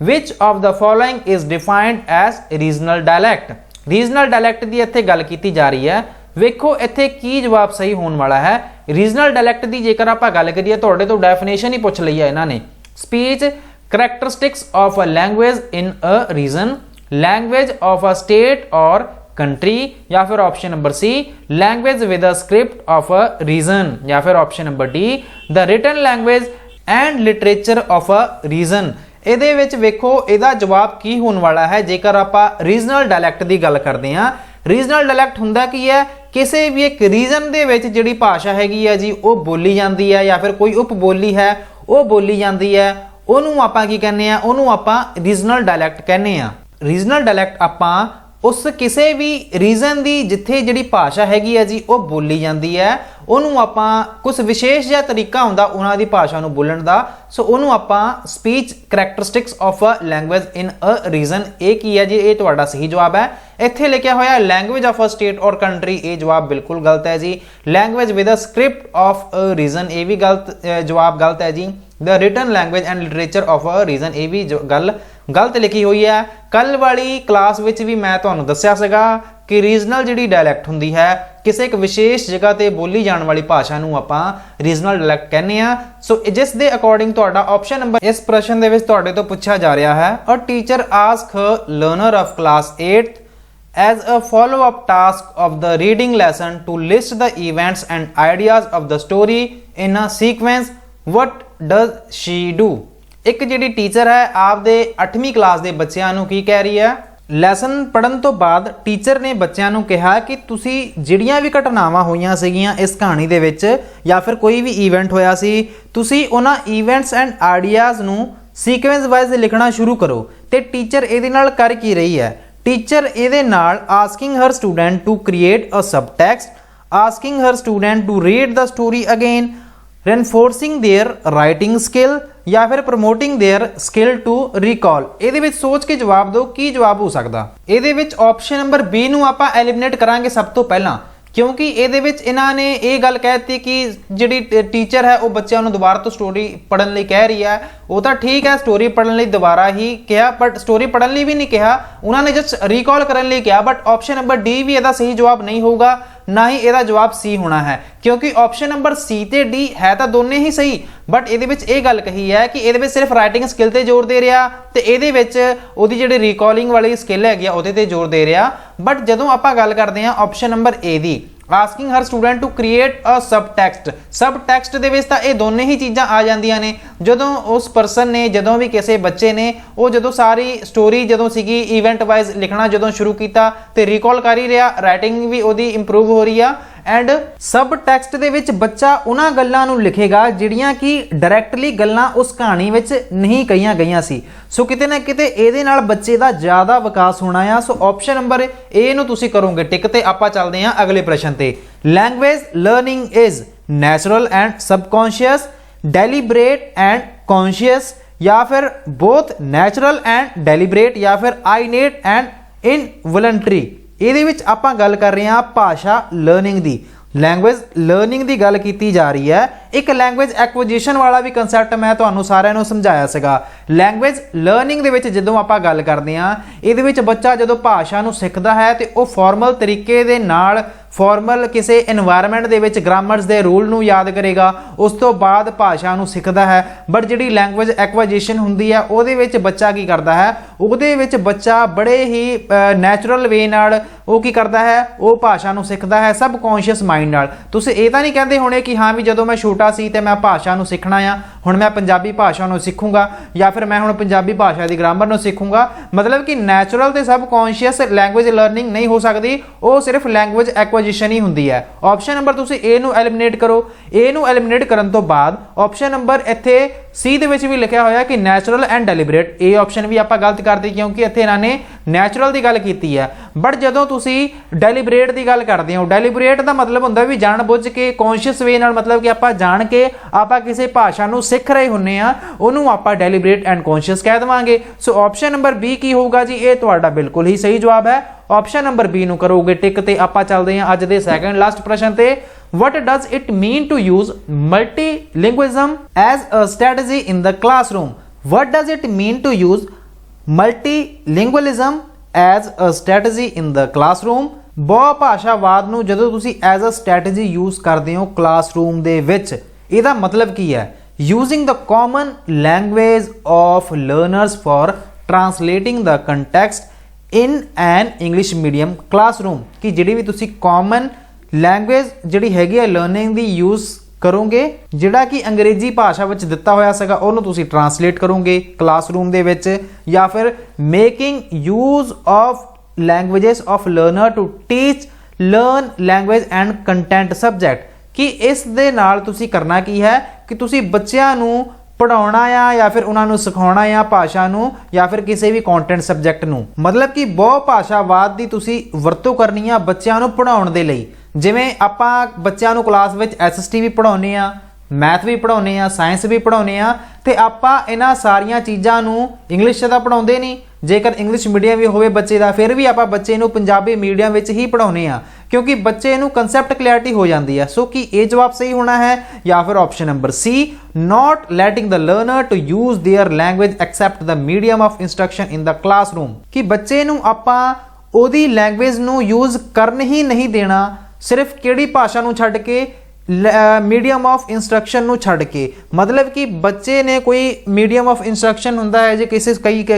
which of the following is defined as regional dialect. Regional dialect की इत्थे गल कीती जा रही है। वेखो इत्थे की जवाब सही होने वाला है। रीजनल डायलैक्ट की जेकर आपां गल करिए तुहाडे तो डेफिनेशन ही पुछ लई है इन्हां ने। Speech characteristics of a language in a region, language of a state और कंट्री, या फिर option number C language with a script of a region, या फिर option number D the written language and literature of a region. ਇਹਦੇ ਵਿੱਚ ਵੇਖੋ ਇਹਦਾ ਜਵਾਬ ਕੀ ਹੋਣ ਵਾਲਾ ਹੈ ਜੇਕਰ ਆਪਾਂ ਰੀਜਨਲ ਡਾਇਲੈਕਟ ਦੀ ਗੱਲ ਕਰਦੇ ਹਾਂ। ਰੀਜਨਲ ਡਾਇਲੈਕਟ ਹੁੰਦਾ ਕੀ ਹੈ, ਕਿਸੇ ਵੀ ਇੱਕ ਰੀਜਨ ਦੇ ਵਿੱਚ ਜਿਹੜੀ ਭਾਸ਼ਾ ਹੈਗੀ ਹੈ ਜੀ ਉਹ ਬੋਲੀ ਜਾਂਦੀ ਹੈ ਜਾਂ ਫਿਰ ਕੋਈ ਉਪ ਬੋਲੀ ਹੈ ਉਹ ਬੋਲੀ ਜਾਂਦੀ ਹੈ, ਉਹਨੂੰ ਆਪਾਂ ਕੀ ਕਹਿੰਦੇ ਆ, ਉਹਨੂੰ ਆਪਾਂ ਰੀਜਨਲ ਡਾਇਲੈਕਟ ਕਹਿੰਦੇ ਆ। ਰੀਜਨਲ ਡਾਇਲੈਕਟ ਆਪਾਂ ਉਸ ਕਿਸੇ ਵੀ ਰੀਜਨ ਦੀ ਜਿੱਥੇ ਜਿਹੜੀ ਭਾਸ਼ਾ ਹੈਗੀ ਹੈ ਜੀ ਉਹ ਬੋਲੀ ਜਾਂਦੀ ਹੈ, ਉਹਨੂੰ ਆਪਾਂ ਕੁਝ ਵਿਸ਼ੇਸ਼ ਜਿਹਾ ਤਰੀਕਾ ਹੁੰਦਾ ਉਹਨਾਂ ਦੀ ਭਾਸ਼ਾ ਨੂੰ ਬੋਲਣ ਦਾ, ਸੋ ਉਹਨੂੰ ਆਪਾਂ speech characteristics of a language in a region. ਇਹ ਕੀ ਹੈ ਜੀ, ਇਹ ਤੁਹਾਡਾ ਸਹੀ ਜਵਾਬ ਹੈ। ਇੱਥੇ ਲਿਖਿਆ ਹੋਇਆ language of a state or country, ਇਹ ਜਵਾਬ ਬਿਲਕੁਲ ਗਲਤ ਹੈ ਜੀ। Language with a script of a region, ਇਹ ਵੀ ਗਲਤ ਜਵਾਬ ਗਲਤ ਹੈ ਜੀ। The written language and literature of a region, ਇਹ ਵੀ ਗੱਲ ਗਲਤ ਲਿਖੀ ਹੋਈ ਹੈ। ਕੱਲ ਵਾਲੀ ਕਲਾਸ ਵਿੱਚ ਵੀ ਮੈਂ ਤੁਹਾਨੂੰ ਦੱਸਿਆ ਸੀਗਾ ਕਿ ਰੀਜਨਲ ਜਿਹੜੀ ਡਾਇਲੈਕਟ ਹੁੰਦੀ ਹੈ ਕਿਸੇ ਇੱਕ ਵਿਸ਼ੇਸ਼ ਜਗ੍ਹਾ ਤੇ ਬੋਲੀ ਜਾਣ ਵਾਲੀ ਭਾਸ਼ਾ ਨੂੰ ਆਪਾਂ ਰੀਜਨਲ ਡਾਇਲੈਕਟ ਕਹਿੰਦੇ ਆ। ਸੋ ਜਿਸ ਦੇ ਅਕੋਰਡਿੰਗ ਤੁਹਾਡਾ ਆਪਸ਼ਨ ਨੰਬਰ ਇਸ ਪ੍ਰਸ਼ਨ ਦੇ ਵਿੱਚ ਤੁਹਾਡੇ ਤੋਂ ਪੁੱਛਿਆ ਜਾ ਰਿਹਾ ਹੈ, a teacher ask a learner of class 8th as a follow-up task of the reading lesson to list the events and ideas of the story in a sequence, what does she do? ਇੱਕ ਜਿਹੜੀ teacher ਹੈ ਆਪਦੇ 8ਵੀਂ class ਦੇ ਬੱਚਿਆਂ ਨੂੰ ਕੀ ਕਹਿ ਰਹੀ ਹੈ, ਲੈਸਨ ਪੜਨ ਤੋਂ ਬਾਅਦ ਟੀਚਰ ਨੇ ਬੱਚਿਆਂ ਨੂੰ ਕਿਹਾ ਕਿ ਤੁਸੀਂ ਜਿਹੜੀਆਂ ਵੀ ਘਟਨਾਵਾਂ ਹੋਈਆਂ ਸੀਗੀਆਂ ਇਸ ਕਹਾਣੀ ਦੇ ਵਿੱਚ ਜਾਂ ਫਿਰ ਕੋਈ ਵੀ ਇਵੈਂਟ ਹੋਇਆ ਸੀ, ਤੁਸੀਂ ਉਹਨਾਂ ਇਵੈਂਟਸ ਐਂਡ ਆਈਡੀਆਜ਼ ਨੂੰ ਸੀਕੁਐਂਸ ਵਾਈਜ਼ ਲਿਖਣਾ ਸ਼ੁਰੂ ਕਰੋ। ਤੇ ਟੀਚਰ ਇਹਦੇ ਨਾਲ ਕਰ ਕੀ ਰਹੀ ਹੈ, ਟੀਚਰ ਇਹਦੇ ਨਾਲ asking her student to create a subtext, asking her student to read the story again, reinforcing their writing skill ਜਾਂ ਫਿਰ promoting their skill to recall। ਇਹਦੇ ਵਿੱਚ ਸੋਚ ਕੇ ਜਵਾਬ ਦਿਓ ਕੀ ਜਵਾਬ ਹੋ ਸਕਦਾ। ਇਹਦੇ ਵਿੱਚ ਆਪਸ਼ਨ ਨੰਬਰ ਬੀ ਨੂੰ ਆਪਾਂ ਐਲੀਮੀਨੇਟ ਕਰਾਂਗੇ ਸਭ ਤੋਂ ਪਹਿਲਾਂ, ਕਿਉਂਕਿ ਇਹਦੇ ਵਿੱਚ ਇਹਨਾਂ ਨੇ ਇਹ ਗੱਲ ਕਹਿਤੀ ਕਿ ਜਿਹੜੀ ਟੀਚਰ ਹੈ ਉਹ ਬੱਚਿਆਂ ਨੂੰ ਦੁਬਾਰਾ ਤੋਂ ਸਟੋਰੀ ਪੜ੍ਹਨ ਲਈ ਕਹਿ ਰਹੀ ਹੈ। ਉਹ ਤਾਂ ਠੀਕ ਹੈ, ਸਟੋਰੀ ਪੜ੍ਹਨ ਲਈ ਦੁਬਾਰਾ ਹੀ ਕਿਹਾ, ਬਟ ਸਟੋਰੀ ਪੜ੍ਹਨ ਲਈ ਵੀ ਨਹੀਂ ਕਿਹਾ, ਉਹਨਾਂ ਨੇ ਜਸਟ ਰੀਕਾਲ ਕਰਨ ਲਈ ਕਿਹਾ। ਬਟ ਆਪਸ਼ਨ ਨੰਬਰ ਡੀ ਵੀ ਇਹਦਾ ਸਹੀ ਜਵਾਬ ਨਹੀਂ ਹੋਊਗਾ, ਨਾ ਹੀ ਇਹਦਾ ਜਵਾਬ ਸੀ ਹੋਣਾ ਹੈ, ਕਿਉਂਕਿ ਆਪਸ਼ਨ ਨੰਬਰ ਸੀ ਤੇ ਡੀ ਹੈ ਤਾਂ ਦੋਨੇ ਹੀ ਸਹੀ, ਬਟ ਇਹਦੇ ਵਿੱਚ ਇਹ ਗੱਲ ਕਹੀ ਹੈ ਕਿ ਇਹਦੇ ਵਿੱਚ ਸਿਰਫ ਰਾਈਟਿੰਗ ਸਕਿੱਲ ਤੇ ਜ਼ੋਰ ਦੇ ਰਿਹਾ ਤੇ ਇਹਦੇ ਵਿੱਚ ਉਹਦੀ ਜਿਹੜੀ ਰੀਕਾਲਿੰਗ ਵਾਲੀ ਸਕਿੱਲ ਹੈਗੀ ਆ ਉਹਦੇ ਤੇ ਜ਼ੋਰ ਦੇ ਰਿਹਾ। ਬਟ ਜਦੋਂ ਆਪਾਂ ਗੱਲ ਕਰਦੇ ਹਾਂ ਆਪਸ਼ਨ ਨੰਬਰ ਏ ਦੀ, asking her student to create a subtext, subtext ਦੇ ਵਿੱਚ ਤਾਂ ਇਹ ਦੋਨੇ ਹੀ ਚੀਜ਼ਾਂ ਆ ਜਾਂਦੀਆਂ ਨੇ। ਜਦੋਂ ਉਸ ਪਰਸਨ ਨੇ, ਜਦੋਂ ਵੀ ਕਿਸੇ ਬੱਚੇ ਨੇ ਉਹ ਜਦੋਂ ਸਾਰੀ ਸਟੋਰੀ ਜਦੋਂ ਸੀਗੀ ਇਵੈਂਟ ਵਾਈਜ਼ ਲਿਖਣਾ ਜਦੋਂ ਸ਼ੁਰੂ ਕੀਤਾ ਤੇ ਰੀਕਾਲ ਕਰ ਹੀ ਰਿਹਾ, ਰਾਈਟਿੰਗ ਵੀ ਉਹਦੀ ਇੰਪਰੂਵ ਹੋ ਰਹੀ ਆ। ਐਂਡ ਸਬ ਟੈਕਸਟ ਦੇ ਵਿੱਚ ਬੱਚਾ ਉਹਨਾਂ ਗੱਲਾਂ ਨੂੰ ਲਿਖੇਗਾ ਜਿਹੜੀਆਂ ਕਿ ਡਾਇਰੈਕਟਲੀ ਗੱਲਾਂ ਉਸ ਕਹਾਣੀ ਵਿੱਚ ਨਹੀਂ ਕਹੀਆਂ ਗਈਆਂ ਸੀ। ਸੋ ਕਿਤੇ ਨਾ ਕਿਤੇ ਇਹਦੇ ਨਾਲ ਬੱਚੇ ਦਾ ਜ਼ਿਆਦਾ ਵਿਕਾਸ ਹੋਣਾ ਆ। ਸੋ ਆਪਸ਼ਨ ਨੰਬਰ ਏ ਨੂੰ ਤੁਸੀਂ ਕਰੋਗੇ ਟਿਕ ਤੇ ਆਪਾਂ ਚੱਲਦੇ ਹਾਂ ਅਗਲੇ ਪ੍ਰਸ਼ਨ ਤੇ। Language learning is natural and subconscious, deliberate and conscious, ਜਾਂ ਫਿਰ ਬੋਥ ਨੈਚੁਰਲ ਐਂਡ ਡੈਲੀਬਰੇਟ, ਜਾਂ ਫਿਰ ਆਈਨੇਟ ਐਂਡ ਇਨਵੋਲੰਟਰੀ। ਇਹਦੇ ਵਿੱਚ ਆਪਾਂ ਗੱਲ ਕਰ ਰਹੇ ਹਾਂ ਭਾਸ਼ਾ ਲਰਨਿੰਗ ਦੀ। ਲੈਂਗੁਏਜ ਲਰਨਿੰਗ ਦੀ ਗੱਲ ਕੀਤੀ ਜਾ ਰਹੀ ਹੈ। ਇੱਕ ਲੈਂਗੁਏਜ ਐਕੁਜੀਸ਼ਨ ਵਾਲਾ ਵੀ ਕਨਸੈਪਟ ਮੈਂ ਤੁਹਾਨੂੰ ਸਾਰਿਆਂ ਨੂੰ ਸਮਝਾਇਆ ਸੀਗਾ। ਲੈਂਗੁਏਜ ਲਰਨਿੰਗ ਦੇ ਵਿੱਚ ਜਦੋਂ ਆਪਾਂ ਗੱਲ ਕਰਦੇ ਹਾਂ, ਇਹਦੇ ਵਿੱਚ ਬੱਚਾ ਜਦੋਂ ਭਾਸ਼ਾ ਨੂੰ ਸਿੱਖਦਾ ਹੈ ਤੇ ਉਹ ਫਾਰਮਲ ਤਰੀਕੇ ਦੇ ਨਾਲ ਫਾਰਮਲ ਕਿਸੇ এনवायरमेंट ਦੇ ਵਿੱਚ ਗ੍ਰਾਮਰਸ ਦੇ ਰੂਲ ਨੂੰ ਯਾਦ ਕਰੇਗਾ, ਉਸ ਤੋਂ ਬਾਅਦ ਭਾਸ਼ਾ ਨੂੰ ਸਿੱਖਦਾ ਹੈ। ਬਟ ਜਿਹੜੀ ਲੈਂਗੁਏਜ ਐਕੁਜੀਸ਼ਨ ਹੁੰਦੀ ਹੈ ਉਹਦੇ ਵਿੱਚ ਬੱਚਾ ਕੀ ਕਰਦਾ ਹੈ, ਉਹਦੇ ਵਿੱਚ ਬੱਚਾ ਬੜੇ ਹੀ ਨੈਚੁਰਲ ਵੇ ਨਾਲ ਉਹ ਕੀ ਕਰਦਾ ਹੈ, ਉਹ ਭਾਸ਼ਾ ਨੂੰ ਸਿੱਖਦਾ ਹੈ ਸਬਕੌਂਸ਼ੀਅਸ ਮਾਈਂਡ ਨਾਲ। ਤੁਸੀਂ ਇਹ ਤਾਂ ਨਹੀਂ ਕਹਿੰਦੇ ਹੋਣੇ ਕਿ ਹਾਂ ਵੀ ਜਦੋਂ ਮੈਂ ਛੋਟਾ ਸੀ ਤੇ ਮੈਂ ਭਾਸ਼ਾ ਨੂੰ ਸਿੱਖਣਾ ਆ, ਹੁਣ ਮੈਂ ਪੰਜਾਬੀ ਭਾਸ਼ਾ ਨੂੰ ਸਿੱਖੂੰਗਾ ਜਾਂ ਫਿਰ ਮੈਂ ਹੁਣ ਪੰਜਾਬੀ ਭਾਸ਼ਾ ਦੀ ਗ੍ਰਾਮਰ ਨੂੰ ਸਿੱਖੂੰਗਾ। ਮਤਲਬ ਕਿ ਨੈਚੁਰਲ ਤੇ ਸਬਕੌਂਸ਼ੀਅਸ ਲੈਂਗੁਏਜ ਲਰਨਿੰਗ ਨਹੀਂ ਹੋ ਸਕਦੀ, ਉਹ ਸਿਰਫ ਲੈਂਗੁਏਜ ਐਕੁਜੀਸ਼ਨ ਹੀ ਹੁੰਦੀ ਹੈ। ਆਪਸ਼ਨ ਨੰਬਰ ਤੁਸੀਂ ਏ ਨੂੰ ਐਲੀਮੀਨੇਟ ਕਰੋ। ਏ ਨੂੰ ਐਲੀਮੀਨੇਟ ਕਰਨ ਤੋਂ ਬਾਅਦ ਆਪਸ਼ਨ ਨੰਬਰ ਇੱਥੇ ਸੀ ਦੇ ਵਿੱਚ ਵੀ ਲਿਖਿਆ ਹੋਇਆ ਕਿ ਨੈਚੁਰਲ ਐਂਡ ਡੈਲੀਬਰੇਟ। ਇਹ ਆਪਸ਼ਨ ਵੀ ਆਪਾਂ ਗਲਤ ਕਰਦੇ ਕਿਉਂਕਿ ਇੱਥੇ ਇਹਨਾਂ ਨੇ ਨੈਚੁਰਲ ਦੀ ਗੱਲ ਕੀਤੀ ਹੈ। ਬਟ ਜਦੋਂ ਤੁਸੀਂ ਡੈਲੀਬਰੇਟ ਦੀ ਗੱਲ ਕਰਦੇ ਹੋ, ਡੈਲੀਬਰੇਟ ਦਾ ਮਤਲਬ ਹੁੰਦਾ ਵੀ ਜਾਣ ਬੁੱਝ ਕੇ ਕੌਨਸ਼ੀਅਸ ਵੇ ਨਾਲ, ਮਤਲਬ ਕਿ ਆਪਾਂ ਜਾਣ ਕੇ ਆਪਾਂ ਕਿਸੇ ਭਾਸ਼ਾ ਨੂੰ ਸਿੱਖ ਰਹੇ ਹੁੰਨੇ ਆ, ਉਹਨੂੰ ਆਪਾਂ ਡੈਲੀਬਰੇਟ ਐਂਡ ਕੌਨਸ਼ੀਅਸ ਕਹਿ ਦੇਵਾਂਗੇ। ਸੋ ਆਪਸ਼ਨ ਨੰਬਰ ਬੀ ਕੀ ਹੋਊਗਾ ਜੀ, ਇਹ ਤੁਹਾਡਾ ਬਿਲਕੁਲ ਹੀ ਸਹੀ ਜਵਾਬ ਹੈ। ਆਪਸ਼ਨ ਨੰਬਰ ਬੀ ਨੂੰ ਕਰੋਗੇ ਟਿਕ ਤੇ ਆਪਾਂ ਚੱਲਦੇ ਹਾਂ ਅੱਜ ਦੇ ਸੈਕੰਡ ਲਾਸਟ ਪ੍ਰਸ਼ਨ ਤੇ। What does it mean to use multilingualism as a strategy in the classroom? What does it mean to use multilingualism as a strategy in the classroom? ਬਹੁ ਭਾਸ਼ਾਵਾਦ ਨੂੰ ਜਦੋਂ ਤੁਸੀਂ as a strategy use ਕਰਦੇ ਹੋ classroom ਦੇ ਵਿੱਚ, ਇਹਦਾ ਮਤਲਬ ਕੀ ਹੈ? Using the common language of learners for translating the context in an English medium classroom। ਕਿ ਜਿਹੜੀ ਵੀ ਤੁਸੀਂ common ਲੈਂਗੁਏਜ ਜਿਹੜੀ ਹੈਗੀ ਹੈ ਲਰਨਿੰਗ ਦੀ ਯੂਜ਼ ਕਰੋਗੇ, ਜਿਹੜਾ ਕਿ ਅੰਗਰੇਜ਼ੀ ਭਾਸ਼ਾ ਵਿੱਚ ਦਿੱਤਾ ਹੋਇਆ ਸੀਗਾ ਉਹਨੂੰ ਤੁਸੀਂ ਟਰਾਂਸਲੇਟ ਕਰੋਗੇ ਕਲਾਸਰੂਮ ਦੇ ਵਿੱਚ, ਜਾਂ ਫਿਰ making use of languages of learner to teach learn language and content subject, ਕਿ ਇਸ ਦੇ ਨਾਲ ਤੁਸੀਂ ਕਰਨਾ ਕੀ ਹੈ ਕਿ ਤੁਸੀਂ ਬੱਚਿਆਂ ਨੂੰ ਪੜਾਉਣਾ ਆ ਜਾਂ ਫਿਰ ਉਹਨਾਂ ਨੂੰ ਸਿਖਾਉਣਾ ਆ ਭਾਸ਼ਾ ਨੂੰ ਜਾਂ ਫਿਰ ਕਿਸੇ ਵੀ ਕੰਟੈਂਟ ਸਬਜੈਕਟ ਨੂੰ। ਮਤਲਬ ਕਿ ਬਹੁ ਭਾਸ਼ਾਵਾਦ ਦੀ ਤੁਸੀਂ ਵਰਤੋਂ ਕਰਨੀ ਆ ਬੱਚਿਆਂ ਨੂੰ ਪੜਾਉਣ ਦੇ ਲਈ। ਜਿਵੇਂ ਆਪਾਂ ਬੱਚਿਆਂ ਨੂੰ ਕਲਾਸ ਵਿੱਚ SST ਵੀ ਪੜਾਉਨੇ ਆ, ਮੈਥ ਵੀ ਪੜਾਉਨੇ ਆ, ਸਾਇੰਸ ਵੀ ਪੜਾਉਨੇ ਆ, ਤੇ ਆਪਾਂ ਇਹਨਾਂ ਸਾਰੀਆਂ ਚੀਜ਼ਾਂ ਨੂੰ ਇੰਗਲਿਸ਼ 'ਚ ਤਾਂ ਪੜਾਉਂਦੇ ਨਹੀਂ। ਜੇਕਰ ਇੰਗਲਿਸ਼ ਮੀਡੀਅਮ ਵੀ ਹੋਵੇ ਬੱਚੇ ਦਾ, ਫਿਰ ਵੀ ਆਪਾਂ ਬੱਚੇ ਨੂੰ ਪੰਜਾਬੀ ਮੀਡੀਅਮ ਵਿੱਚ ਹੀ ਪੜਾਉਨੇ ਆ, ਕਿਉਂਕਿ ਬੱਚੇ ਨੂੰ ਕਨਸੈਪਟ ਕਲੈਰਿਟੀ ਹੋ ਜਾਂਦੀ ਹੈ। ਸੋ ਕੀ ਇਹ ਜਵਾਬ ਸਹੀ ਹੋਣਾ ਹੈ ਜਾਂ ਫਿਰ option number C, not letting the learner to use their language except the medium of instruction in the classroom, ਕਿ ਬੱਚੇ ਨੂੰ ਆਪਾਂ ਉਹਦੀ ਲੈਂਗੁਏਜ ਨੂੰ ਯੂਜ਼ ਕਰਨ ਹੀ ਨਹੀਂ ਦੇਣਾ, ਸਿਰਫ ਕਿਹੜੀ ਭਾਸ਼ਾ ਨੂੰ ਛੱਡ ਕੇ, ਮੀਡੀਅਮ ਆਫ ਇੰਸਟਰਕਸ਼ਨ ਨੂੰ ਛੱਡ ਕੇ। ਮਤਲਬ ਕਿ ਬੱਚੇ ਨੇ ਕੋਈ ਮੀਡੀਅਮ ਆਫ ਇੰਸਟਰਕਸ਼ਨ ਹੁੰਦਾ ਹੈ, ਜੇ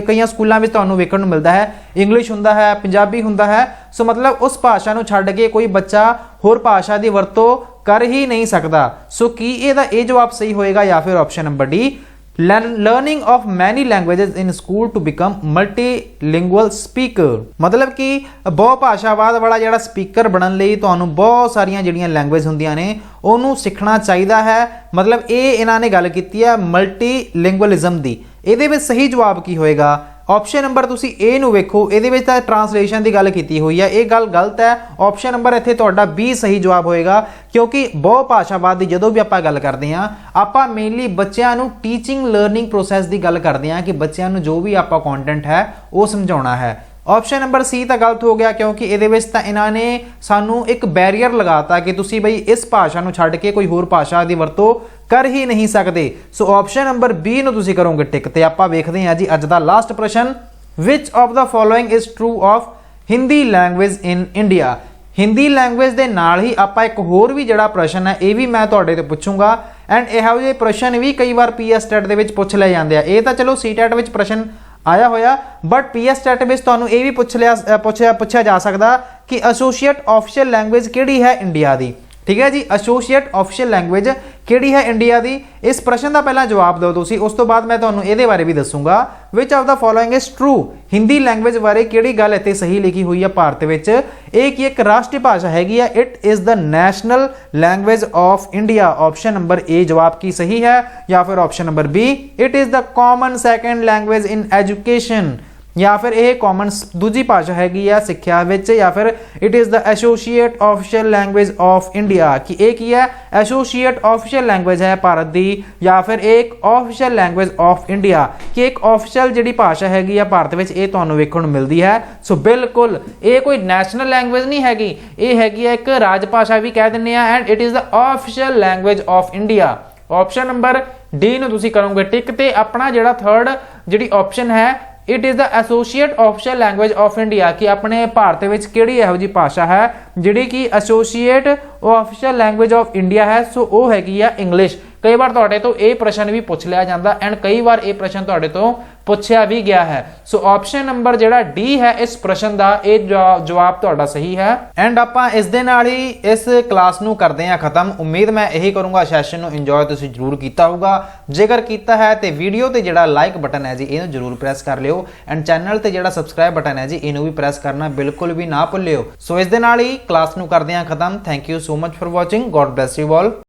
ਕਈਆਂ ਸਕੂਲਾਂ ਵਿੱਚ ਤੁਹਾਨੂੰ ਵੇਖਣ ਨੂੰ ਮਿਲਦਾ ਹੈ ਇੰਗਲਿਸ਼ ਹੁੰਦਾ ਹੈ, ਪੰਜਾਬੀ ਹੁੰਦਾ ਹੈ। ਸੋ ਮਤਲਬ ਉਸ ਭਾਸ਼ਾ ਨੂੰ ਛੱਡ ਕੇ ਕੋਈ ਬੱਚਾ ਹੋਰ ਭਾਸ਼ਾ ਦੀ ਵਰਤੋਂ ਕਰ ਹੀ ਨਹੀਂ ਸਕਦਾ। ਸੋ ਕੀ ਇਹਦਾ ਇਹ ਜਵਾਬ ਸਹੀ ਹੋਏਗਾ ਜਾਂ ਫਿਰ option number D, learning of many languages in school to become multilingual speaker, ਮਤਲਬ ਕਿ ਬਹੁ ਭਾਸ਼ਾਵਾਦ ਵਾਲਾ ਜਿਹੜਾ ਸਪੀਕਰ ਬਣਨ ਲਈ ਤੁਹਾਨੂੰ ਬਹੁਤ ਸਾਰੀਆਂ ਜਿਹੜੀਆਂ ਲੈਂਗੁਏਜ ਹੁੰਦੀਆਂ ਨੇ ਉਹਨੂੰ ਸਿੱਖਣਾ ਚਾਹੀਦਾ ਹੈ। ਮਤਲਬ ਇਹ ਇਹਨਾਂ ਨੇ ਗੱਲ ਕੀਤੀ ਹੈ ਮਲਟੀਲਿੰਗੁਅਲਿਜ਼ਮ ਦੀ। ਇਹਦੇ ਵਿੱਚ ਸਹੀ ਜਵਾਬ ਕੀ ਹੋਏਗਾ? ਆਪਸ਼ਨ ਨੰਬਰ ਤੁਸੀਂ ਏ ਨੂੰ ਵੇਖੋ, ਇਹਦੇ ਵਿੱਚ ਤਾਂ ਟਰਾਂਸਲੇਸ਼ਨ ਦੀ ਗੱਲ ਕੀਤੀ ਹੋਈ ਹੈ, ਇਹ ਗੱਲ ਗਲਤ ਹੈ। ਆਪਸ਼ਨ ਨੰਬਰ ਇੱਥੇ ਤੁਹਾਡਾ ਬੀ ਸਹੀ ਜਵਾਬ ਹੋਏਗਾ, ਕਿਉਂਕਿ ਬਹੁ ਭਾਸ਼ਾਵਾਦ ਦੀ ਜਦੋਂ ਵੀ ਆਪਾਂ ਗੱਲ ਕਰਦੇ ਹਾਂ ਆਪਾਂ ਮੇਨਲੀ ਬੱਚਿਆਂ ਨੂੰ ਟੀਚਿੰਗ ਲਰਨਿੰਗ ਪ੍ਰੋਸੈਸ ਦੀ ਗੱਲ ਕਰਦੇ ਹਾਂ, ਕਿ ਬੱਚਿਆਂ ਨੂੰ ਜੋ ਵੀ ਆਪਾਂ ਕੰਟੈਂਟ ਹੈ ਉਹ ਸਮਝਾਉਣਾ ਹੈ। ਆਪਸ਼ਨ ਨੰਬਰ ਸੀ ਤਾਂ ਗਲਤ ਹੋ ਗਿਆ, ਕਿਉਂਕਿ ਇਹਦੇ ਵਿੱਚ ਤਾਂ ਇਹਨਾਂ ਨੇ ਸਾਨੂੰ ਇੱਕ ਬੈਰੀਅਰ ਲਗਾਤਾ ਕਿ ਤੁਸੀਂ ਬਈ ਇਸ ਭਾਸ਼ਾ ਨੂੰ ਛੱਡ ਕੇ ਕੋਈ ਹੋਰ ਭਾਸ਼ਾ ਦੀ ਵਰਤੋਂ ਕਰ ਹੀ ਨਹੀਂ ਸਕਦੇ। ਸੋ ਆਪਸ਼ਨ ਨੰਬਰ ਬੀ ਨੂੰ ਤੁਸੀਂ ਕਰੋਗੇ ਟਿਕ। ਤੇ ਆਪਾਂ ਵੇਖਦੇ ਹਾਂ ਜੀ ਅੱਜ ਦਾ ਲਾਸਟ ਪ੍ਰਸ਼ਨ, which of the following is true of Hindi language in India. Hindi language ਦੇ ਨਾਲ ਹੀ ਆਪਾਂ ਇੱਕ ਹੋਰ ਵੀ ਜਿਹੜਾ ਪ੍ਰਸ਼ਨ ਹੈ ਇਹ ਵੀ ਮੈਂ ਤੁਹਾਡੇ ਤੋਂ ਪੁੱਛੂੰਗਾ, ਐਂਡ ਇਹੋ ਜਿਹੇ ਪ੍ਰਸ਼ਨ ਵੀ ਕਈ ਵਾਰ PSTET ਦੇ ਵਿੱਚ ਪੁੱਛ ਲਏ ਜਾਂਦੇ ਆ। ਇਹ ਤਾਂ ਚਲੋ CTET ਵਿੱਚ ਪ੍ਰਸ਼ਨ ਆਇਆ ਹੋਇਆ, ਬਟ PSTET ਵਿੱਚ ਤੁਹਾਨੂੰ ਇਹ ਵੀ ਪੁੱਛਿਆ ਜਾ ਸਕਦਾ ਕਿ ਐਸੋਸੀਏਟ ਆਫੀਸ਼ੀਅਲ ਲੈਂਗੁਏਜ ਕਿਹੜੀ ਹੈ ਇੰਡੀਆ ਦੀ। ਠੀਕ ਹੈ ਜੀ, ਐਸੋਸੀਏਟ ਆਫੀਸ਼ੀਅਲ ਲੈਂਗੁਏਜ ਕਿਹੜੀ ਹੈ ਇੰਡੀਆ ਦੀ? ਇਸ ਪ੍ਰਸ਼ਨ ਦਾ ਪਹਿਲਾਂ ਜਵਾਬ ਦਿਓ ਤੁਸੀਂ, ਉਸ ਤੋਂ ਬਾਅਦ ਮੈਂ ਤੁਹਾਨੂੰ ਇਹਦੇ ਬਾਰੇ ਵੀ ਦੱਸੂਗਾ। Which of the following is true, Hindi language ਬਾਰੇ ਕਿਹੜੀ ਗੱਲ ਇੱਥੇ ਸਹੀ ਲਿਖੀ ਹੋਈ ਹੈ ਭਾਰਤ ਵਿੱਚ? ਇਹ ਕੀ ਇੱਕ ਰਾਸ਼ਟਰੀ ਭਾਸ਼ਾ ਹੈਗੀ ਆ, it is the national language of India. Option number A ਜਵਾਬ ਕੀ ਸਹੀ ਹੈ, ਜਾਂ ਫਿਰ option number B, it is the common second language in education, ਜਾਂ ਫਿਰ ਇਹ ਕਾਮਨ ਦੂਜੀ ਭਾਸ਼ਾ ਹੈਗੀ ਆ ਸਿੱਖਿਆ ਵਿੱਚ, ਜਾਂ ਫਿਰ it is the associate official language of India, ਕਿ ਇਹ ਕੀ ਹੈ ਐਸੋਸੀਏਟ ਆਫੀਸ਼ੀਅਲ ਲੈਂਗੁਏਜ ਹੈ ਭਾਰਤ ਦੀ, ਜਾਂ ਫਿਰ ਇੱਕ ਆਫੀਸ਼ੀਅਲ ਲੈਂਗੁਏਜ ਆਫ ਇੰਡੀਆ, ਕਿ ਇੱਕ ਆਫੀਸ਼ੀਅਲ ਜਿਹੜੀ ਭਾਸ਼ਾ ਹੈਗੀ ਆ ਭਾਰਤ ਵਿੱਚ ਇਹ ਤੁਹਾਨੂੰ ਵੇਖਣ ਨੂੰ ਮਿਲਦੀ ਹੈ। ਸੋ ਬਿਲਕੁਲ ਇਹ ਕੋਈ ਨੈਸ਼ਨਲ ਲੈਂਗੁਏਜ ਨਹੀਂ ਹੈਗੀ, ਇਹ ਹੈਗੀ ਹੈ ਇੱਕ ਰਾਜ ਭਾਸ਼ਾ ਵੀ ਕਹਿ ਦਿੰਦੇ ਆ, and it is the official language of India. Option number D ਨੂੰ ਤੁਸੀਂ ਕਰੋਗੇ ਟਿਕ। ਤੇ ਆਪਣਾ ਜਿਹੜਾ ਥਰਡ ਜਿਹੜੀ ਆਪਸ਼ਨ ਹੈ, it is the associate official language of India, ਕਿ ਆਪਣੇ ਭਾਰਤ ਵਿੱਚ ਕਿਹੜੀ ਇਹੋ ਜਿਹੀ ਭਾਸ਼ਾ ਹੈ ਜਿਹੜੀ ਕਿ associate official language of India ਹੈ? ਸੋ ਉਹ ਹੈਗੀ ਆ ਇੰਗਲਿਸ਼। ਕਈ ਵਾਰ ਤੁਹਾਡੇ ਤੋਂ ਇਹ ਪ੍ਰਸ਼ਨ ਵੀ ਪੁੱਛ ਲਿਆ ਜਾਂਦਾ, ਐਂਡ ਕਈ ਵਾਰ ਇਹ ਪ੍ਰਸ਼ਨ ਤੁਹਾਡੇ ਤੋਂ ਪੁੱਛਿਆ ਵੀ ਗਿਆ ਹੈ। ਸੋ ਆਪਸ਼ਨ ਨੰਬਰ ਜਿਹੜਾ ਡੀ ਹੈ ਇਸ ਪ੍ਰਸ਼ਨ ਦਾ, ਇਹ ਜਵਾਬ ਤੁਹਾਡਾ ਸਹੀ ਹੈ। ਐਂਡ ਆਪਾਂ ਇਸ ਦੇ ਨਾਲ ਹੀ ਇਸ ਕਲਾਸ ਨੂੰ ਕਰਦੇ ਹਾਂ ਖਤਮ। ਉਮੀਦ ਮੈਂ ਇਹੀ ਕਰੂੰਗਾ ਸੈਸ਼ਨ ਨੂੰ ਇੰਜੋਏ ਤੁਸੀਂ ਜ਼ਰੂਰ ਕੀਤਾ ਹੋਊਗਾ। ਜੇਕਰ ਕੀਤਾ ਹੈ ਤੇ ਵੀਡੀਓ ਤੇ ਜਿਹੜਾ ਲਾਈਕ ਬਟਨ ਹੈ ਜੀ ਇਹਨੂੰ ਜ਼ਰੂਰ ਪ੍ਰੈਸ ਕਰ ਲਿਓ, ਐਂਡ ਚੈਨਲ ਤੇ ਜਿਹੜਾ ਸਬਸਕ੍ਰਾਈਬ ਬਟਨ ਹੈ ਜੀ ਇਹਨੂੰ ਵੀ ਪ੍ਰੈਸ ਕਰਨਾ ਬਿਲਕੁਲ ਵੀ ਨਾ ਭੁੱਲਿਓ। ਸੋ ਇਸ ਦੇ ਨਾਲ ਹੀ ਕਲਾਸ ਨੂੰ ਕਰਦੇ ਹਾਂ ਖਤਮ। Thank you so much for watching. God bless you all.